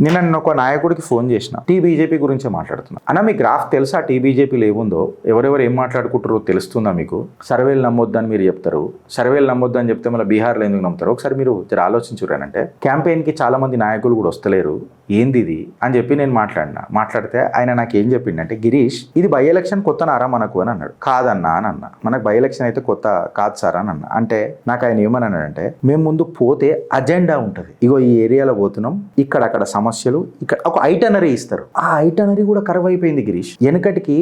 నేను ఒక నాయకుడికి ఫోన్ చేసిన టీబీజేపీ గురించే మాట్లాడుతున్నా. అన్న మీ గ్రాఫ్ తెలుసా టీబీజేపీలో ఏముందో, ఎవరెవరు ఏం మాట్లాడుకుంటారో తెలుస్తుందా మీకు? సర్వేలు నమ్మొద్దని మీరు చెప్తారు, సర్వేలు నమ్మొద్దని చెప్తే మళ్ళీ బీహార్లో ఎందుకు నమ్ముతారు? ఒకసారి మీరు జర ఆలోచించురానంటే క్యాంపెయిన్కి చాలా మంది నాయకులు కూడా వస్తలేరు, ఏంది ఇది అని చెప్పి నేను మాట్లాడితే ఆయన నాకు ఏం చెప్పిండంటే, గిరీష్ ఇది బై ఎలక్షన్ కొత్త నారా మనకు అని అన్నాడు. కాదన్నా అని అన్నా, మనకు బై ఎలక్షన్ అయితే కొత్త కాదు సార్ అని అన్నా. అంటే నాకు ఆయన ఏమని అన్నాడంటే, మేము ముందు పోతే అజెండా ఉంటుంది, ఇగో ఈ ఏరియాలో పోతున్నాం, ఇక్కడ సమస్యలు, ఇక్కడ ఒక ఐటనరీ ఇస్తారు. ఆ ఐటనరీ కూడా కరువు అయిపోయింది గిరీష్. వెనకటికి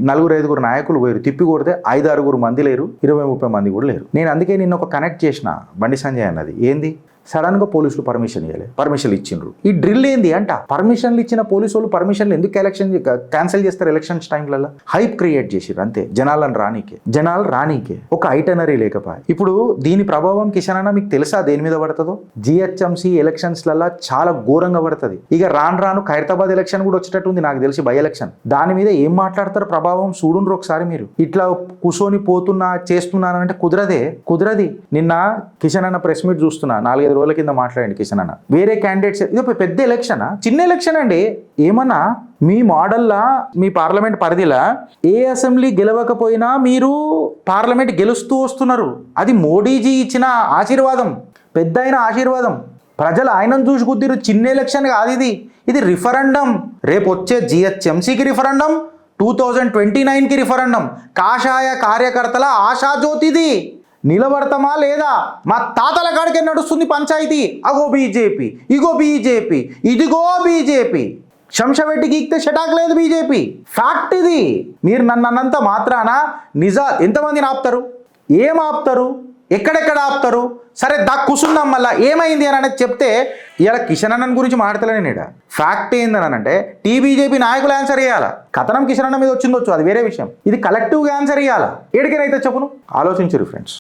4-5 నాయకులు పోయారు, తిప్పి కొడితే 5-6 మంది లేరు, 20-30 మంది కూడా లేరు. నేను అందుకే నిన్న ఒక కనెక్ట్ చేసిన బండి సంజయ్ అన్నది ఏంది, సడన్గా పోలీసులు పర్మిషన్ ఇవ్వాలి, పర్మిషన్లు ఇచ్చిండ్రు. ఈ డ్రిల్ ఏంది అంట, పర్మిషన్లు ఇచ్చిన పోలీసు వాళ్ళు పర్మిషన్లు ఎందుకు క్యాన్సిల్ చేస్తారు ఎలక్షన్స్ టైంలలో? హైప్ క్రియేట్ చేసిర్రు అంతే, జనాలు రానీకే ఒక ఐటనరీ లేకపోయి. ఇప్పుడు దీని ప్రభావం కిషన్ అన్న మీకు తెలుసా దేని మీద పడుతుందో? జిహెచ్ఎంసీ ఎలక్షన్స్లలో చాలా ఘోరంగా పడుతుంది. ఇక రాను ఖైరతాబాద్ ఎలక్షన్ కూడా వచ్చేటట్టుంది నాకు తెలిసి, బై ఎలక్షన్. దాని మీద ఏం మాట్లాడతారు ప్రభావం చూడుండ్రు ఒకసారి మీరు. ఇట్లా కూర్చొని చేస్తున్నానంటే కుదరది. నిన్న కిషన్ అన్న ప్రెస్ మీట్ చూస్తున్నా, 4-5 రోజుల కింద మాట్లాడండి కిషన్ అన్న. వేరే క్యాండిడేట్స్, ఇది పెద్ద ఎలక్షనా, చిన్న ఎలక్షన్ అండి. ఏమన్నా మీ మోడల్లా మీ పార్లమెంట్ పరిధిలా ఏ అసెంబ్లీ గెలవకపోయినా మీరు పార్లమెంట్ గెలుస్తూ వస్తున్నారు. అది మోడీజీ ఇచ్చిన ఆశీర్వాదం, పెద్ద అయిన ఆశీర్వాదం. ప్రజలు ఆయనను చూసి కుదిరు. చిన్న ఎలక్షన్ కాదు ఇది రిఫరెండం. రేపు వచ్చే జిహెచ్ఎంసీకి రిఫరెండం, 2029కి రిఫరెండం. కాషాయ కార్యకర్తల ఆశాజ్యోతిది. నిలబడతామా లేదా? మా తాతల కాడికే నడుస్తుంది పంచాయతీ. అగో బీజేపీ, ఇగో బీజేపీ, ఇదిగో బీజేపీ. శంషవెట్టి గీక్తే షటాక్ లేదు బీజేపీ. ఫ్యాక్ట్ ఇది. మీరు నన్ను అన్నంత మాత్రాన ఎంతమందిని ఆపుతారు? ఏం ఆపుతారు? ఎక్కడెక్కడ ఆపుతారు? సరే కూసుందాం, మళ్ళీ ఏమైంది అని అనేది చెప్తే ఇలా కిషన్ అన్నన్ గురించి మాట్లాడలేను. ఇక్కడ ఫ్యాక్ట్ ఏందని అంటే టీబీజేపీ నాయకులు ఆన్సర్ చేయాలా. కథనం కిషన్ అన్న మీద వచ్చిందొచ్చు, అది వేరే విషయం. ఇది కలెక్టివ్గా ఆన్సర్ చేయాలా. ఎడికైనా చెప్పును, ఆలోచించరు ఫ్రెండ్స్.